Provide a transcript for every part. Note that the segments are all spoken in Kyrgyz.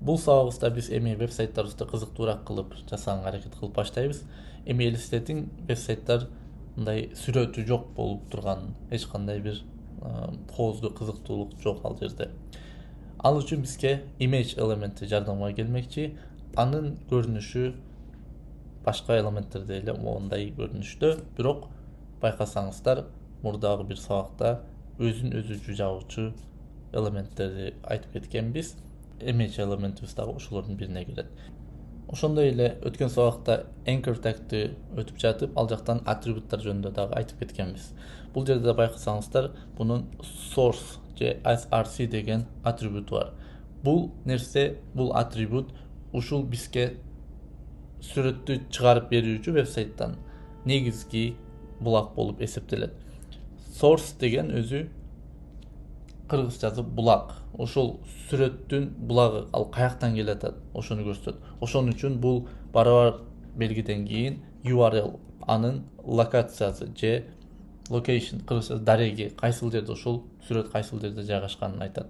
Бул сабагыбызда биз эми веб-сайттарыбызды кызыктуураак кылып жасаганга аракет кылып баштайбыз. Эми элестетиң, веб-сайттар мындай сүрөтү жок болуп турган, эч кандай бир кооздуу кызыктуулук жок ал жерде. Ал үчүн бизге image элементи жардамга келмекчи. Анын көрүнүшү башка элементтерде эле мондай көрүнүштө, бирок байкасаңыздар, мурдагы бир сабакта өзүн өзү жабуучу элементтерди айтып кеткенбиз. Image элементибиз дагы ошолордун бирине кирет. Ошондой эле өткөн сабакта anchor tag'ти өтүп жатып, ал жактан атрибуттар жөнүндө дагы айтып кеткенбиз. Бул жерде да байкасаңыздар, бунун source же src деген атрибуту бар. Бул нерсе, бул атрибут ушул бизге сүрөттү чыгарып берүүчү веб-сайттан негизги булак болуп эсептелет. Source деген өзү кыргызчасы булак. Ошол сүрөттүн булагы, ал каяктан келатат, ошону көрсөтөт. Ошон үчүн бул барабар белгиден кийин URL, анын локациясы же location, кыргызча дареги, кайсыл жерде ушул сүрөт кайсыл жерде жайгашканын айтат.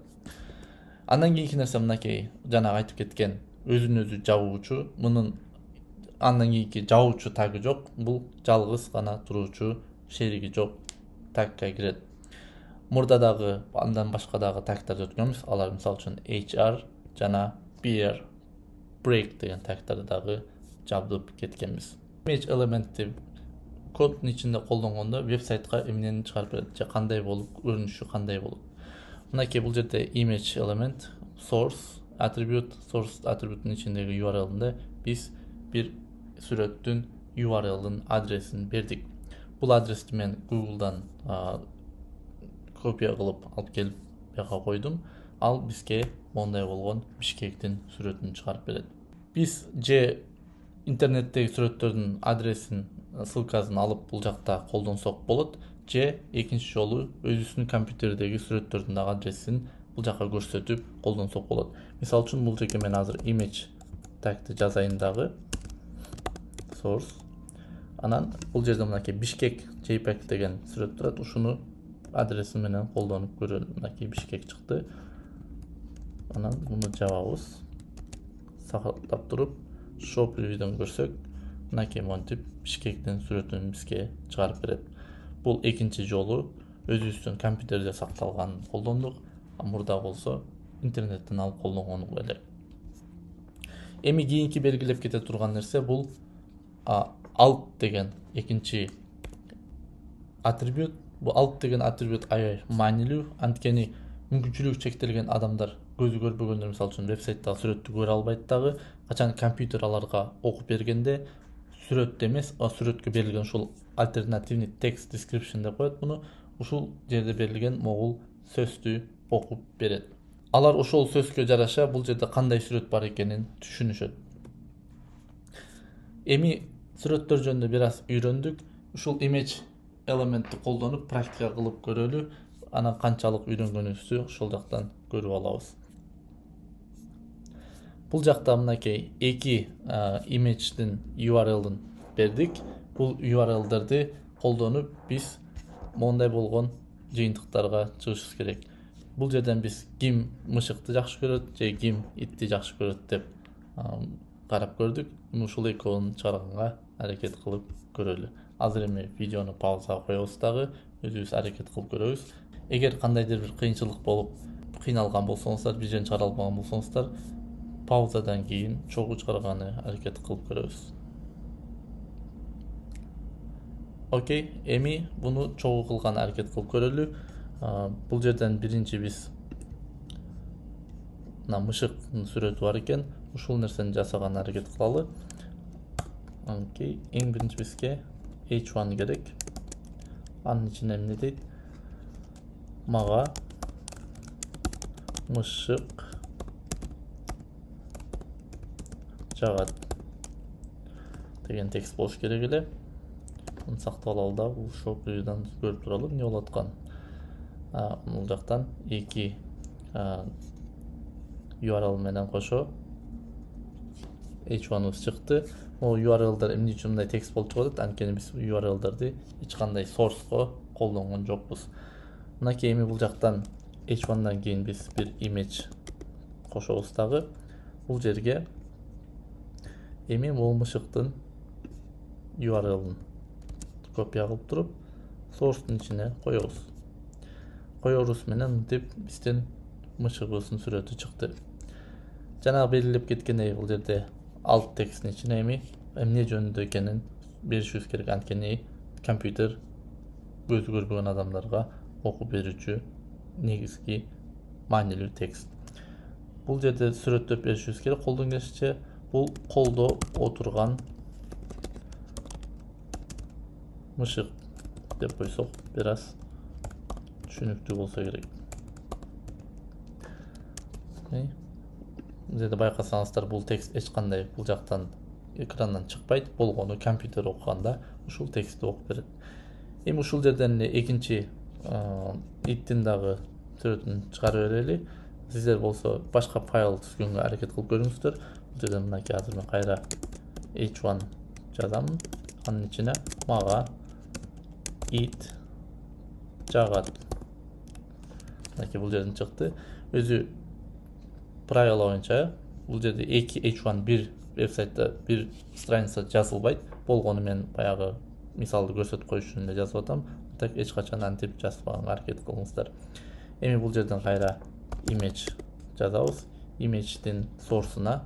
Андан кийинки нерсе мынакей, жанагы айтып кеткен өзүн өзү жабуучу. Мунун андан кийинки жабуучу таги жок. Бул жалгыз гана туруучу, шериги жок тагга кирет. Мурда дагы андан башка дагы тагтарды өткөнбүз. Алар мисалы үчүн HR жана beer, break деген тагтарды дагы жабдып кеткенбиз. Image элементти коддун ичинде колдонгондо веб-сайтка эмнени чыгарып берет же кандай болуп, көрүнүшү кандай болот. Мынакей бул жерде image элемент, source attribute, source атрибутунун ичиндеги URL-ында биз бир сүрөттүн URL-ын адресин бердик. Бул адрести мен Google-дан копия кылып алып келип бияка койдум. Ал бизге мондай болгон Бишкектин сүрөтүн чыгарып берет. Биз же интернеттеги сүрөттөрдүн адресин, ссылкасын алып бул жакта колдонсок болот, же экинчи жолу өзүбүздүн компьютердеги сүрөттөрдүн дагы адресин бул жака көрсөтүп колдонсок болот. Мисалы үчүн бул жерге мен азыр image tag'ти жазайын дагы. Source. Анан бул жерде мынакей Бишкек JPEG деген сүрөт турат. Ушуну адреси менен колдонуп көрөлү. Мынакей Бишкек чыкты. Анан муну жабабыз. Сактап туруп, show preview'дөн көрсөк, мынакей монтип Бишкектин сүрөтүн бизге чыгарып берет. Бул экинчи жолу өзүбүздүн компьютерде сакталганын колдондук, а мурда болсо интернеттен алып колдонгон эле. Эми кийинки белгилеп кете турган нерсе бул alt деген экинчи атрибут. Бул alt деген атрибут аябай маанилүү, анткени мүмкүнчүлүгү чектелген адамдар, көзү көрбөгөндөр мисалы үчүн веб-сайттагы сүрөттү көрө албайт дагы. Качан компьютер аларга окуп бергенде сүрөттө эмес, сүрөткө берилген ушул альтернативный text description деп коет муну. Ушул жерде берилген могул сөздү окуп берет. Алар ошол сөзгө жараша бул жерде кандай сүрөт бар экенин түшүнүшөт. Эми сүрөттөр жөнүндө бир аз үйрөндүк. Ушул image элементти колдонуп практика кылып көрөлү. Анан канчалык үйрөнгөнүбүздү ошол жактан көрүп алабыз. Бул жакта мынакей эки imagedин URL-ын бердик. Бул URL-дерди колдонуп биз мондай болгон жыйынтыктарга чыгышыбыз керек. Бул жерден биз ким мышыкты жакшы көрөт же ким итти жакшы көрөт деп карап көрдүк. Ушул экөөнү чыгарганга аракет кылып көрөлү. Азыр эми видеону паузага коебуз дагы, өзүбүз аракет кылып көрөбүз. Эгер кандайдыр бир кыйынчылык болуп, кыйналган болсоңуздар, бир жерин чыгара албаган болсоңуздар, паузадан кийин чогуу чыгарганы аракет кылып көрөбүз. Окей, эми буну чогуу кылган аракет кылып көрөлү. Бул жерден биринчи биз мына мышыктын сүрөтү бар экен. Ушул нерсени жасаганга аракет кылалы. Окей, эң биринчи бизге h1 керек. Анын ичине эмне дейт? Мага мышык жагат деген текст болуш керек эле. Муну сактап алалы да, бул show preview'дан көрүп туралы эмне болуп аткан. Бул жактан эки URL менен кошо h1'ыбыз чыкты. Могу URL-дар эмне үчүн мындай текст болуп чыгып атат? Анткени биз URL-дарды эч кандай source'го колдонгон жокпуз. Мынакей эми бул жактан h1'дан кийин биз бир image кошобуз дагы. бул жерге эми бул мышыктын URL'ын копия кылып туруп source'тун ичине коебуз. Коебуз менен мынтип биздин мышыгыбыздын сүрөтү чыкты. Жана белгилеп кеткендей бул жерде alt тексттин ичине эми эмне жөнүндө экенин беришибиз керек. Анткени компьютер көзү көрбөгөн адамдарга окуп берүүчү негизги маанилүү текст. Бул жерде сүрөттөп беришибиз керек колдон келишинче. Бул колдо отурган мышык деп койсок бир аз түшүнүктүү болсо керек. Бул жерде байкасаңыздар бул текст эч кандай бул жактан экрандан чыкпайт. Болгону компьютер окуганда ушул текстти окуп берет. Эми ушул жерден эле экинчи иттин дагы сүрөтүн чыгарып берели. Сиздер болсо башка файл түзгөнгө аракет кылып көрүңүздөр. Бул жерден мынакей азыр мен кайра h1 жазам. Анын ичине мага it жагат. Мынакей бул жерден чыкты. Өзү правила боюнча бул жерде 2 h1 бир вебсайтта бир страница жазылбайт. Болгону мен баягы мисалды көрсөтүп коюш үчүн эле жазып атам. Так эч качан антип жазбаганга аракет кылыңыздар. Эми бул жерден кайра image жазабыз. Image'дин source'уна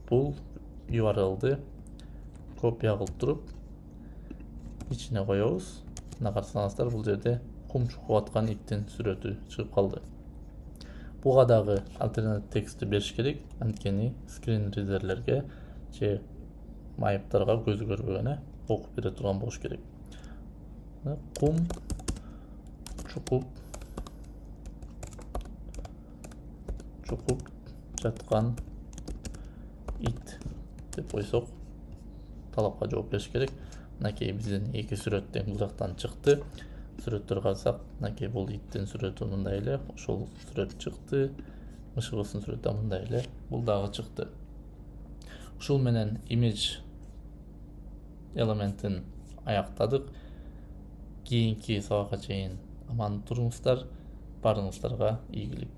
бул URL'ды копия кылып туруп ичине коебуз. Мына карасаңыздар бул жерде кум чукуп аткан иттин сүрөтү чыгып калды. Буга дагы альтернатив текстти бериш керек. Анткени скрин ридерлерге же майыптарга көзү көрбөгөнө окуп бере турган болуш керек. Кум чукуп жаткан ит деп койсок талапка жооп бериш керек. Мынакей биздин эки сүрөт тең бул жактан чыкты. Сүрөттөргө карасак, мынакей бул иттин сүрөтү мындай эле, ошол сүрөт чыкты. Мышыгыбыздын сүрөтү мындай эле, бул дагы чыкты. Ушул менен image элементин аяктадык. Кийинки сабакка чейин аман туруңуздар. Баарыңыздарга ийгилик.